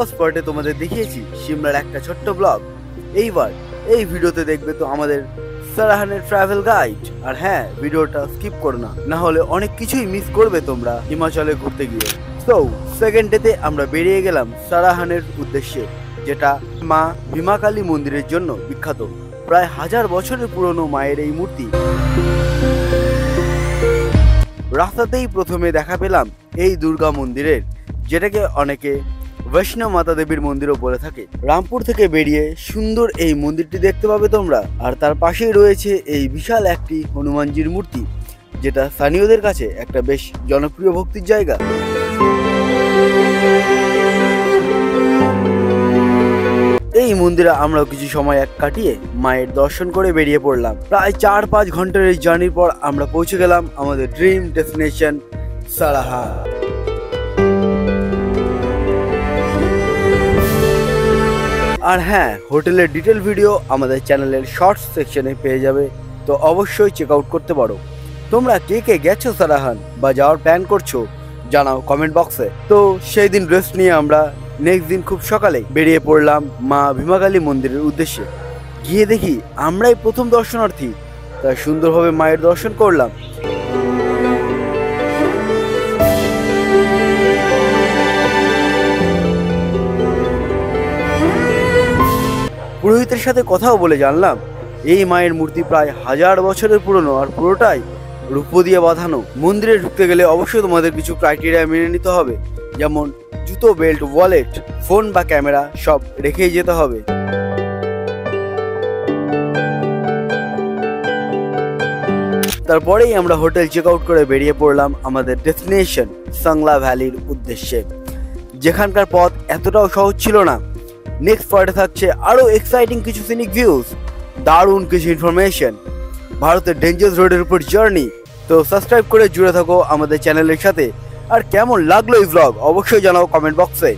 First পার্টে তোমাদের দেখিয়েছি সিমলার একটা ছোট্ট ব্লগ। এইবার এই ভিডিওতে দেখবে তো আমাদের সারাহানের ট্রাভেল গাইড। আর হ্যাঁ, ভিডিওটা স্কিপ করো না, না হলে অনেক কিছুই মিস করবে তোমরা হিমাচলে ঘুরতে গিয়ে। তো সেকেন্ড ডেতে আমরা বেরিয়ে গেলাম সারাহানের উদ্দেশ্যে, যেটা মা ভীমা কালী মন্দিরের জন্য বিখ্যাত। প্রায় 1000 বছরের পুরনো মায়ের এই মূর্তি। রাস্তাতেই প্রথমে দেখা পেলাম এই দুর্গা মন্দিরের, যেটাকে অনেকে বৈষ্ণব মাতা দেবীর মন্দিরও বলে থাকে। রামপুর থেকে বেরিয়ে সুন্দর এই মন্দিরটি দেখতে পাবে তোমরা। আর তার পাশেই রয়েছে এই বিশাল একটি হনুমানজির মূর্তি, যেটা স্থানীয়দের কাছে একটা বেশ জনপ্রিয় ভক্তির জায়গা। এই মন্দিরে আমরাও কিছু সময় কাটিয়ে মায়ের দর্শন করে বেরিয়ে পড়লাম। প্রায় 4-5 ঘন্টার এই জার্নির পর আমরা পৌঁছে গেলাম আমাদের ড্রিম ডেস্টিনেশন সারাহান। আর হ্যাঁ, হোটেলের ডিটেল ভিডিও আমাদের চ্যানেলের শর্টস সেকশনে পেয়ে যাবে, তো অবশ্যই চেক আউট করতে পারো। তোমরা কে কে গেছো সারাহান বা যাওয়ার প্ল্যান করছো জানাও কমেন্ট বক্সে। তো সেই দিন রেস্ট নিয়ে আমরা নেক্সট দিন খুব সকালে বেরিয়ে পড়লাম মা ভীমা কালী মন্দিরের উদ্দেশ্যে। গিয়ে দেখি আমরাই প্রথম দর্শনার্থী, তাই সুন্দরভাবে মায়ের দর্শন করলাম। পুরোহিতের সাথে কথাও বলে জানলাম এই মায়ের মূর্তি প্রায় 1000 বছরের পুরনো, আর পুরোটাই রূপ দিয়ে বাঁধানো। মন্দিরে ঢুকতে গেলে অবশ্যই তোমাদের কিছু ক্রাইটেরিয়া মেনে নিতে হবে, যেমন জুতো, বেল্ট, ওয়ালেট, ফোন বা ক্যামেরা সব রেখেই যেতে হবে। তারপরেই আমরা হোটেল চেক আউট করে বেরিয়ে পড়লাম আমাদের ডেস্টিনেশন সাংলা ভ্যালির উদ্দেশ্যে, যেখানকার পথ এতটাও সহজ ছিল না। নেক্সট পার্টে থাকছে আরো এক্সাইটিং কিছু সিনিক ভিউজ, দারুণ কিছু ইনফরমেশন, ভারতের ডেঞ্জারাস রোডের উপর জার্নি। তো সাবস্ক্রাইব করে জুড়ে থাকো আমাদের চ্যানেলের সাথে। আর কেমন লাগলো এই ব্লগ অবশ্যই জানাও কমেন্ট বক্সে।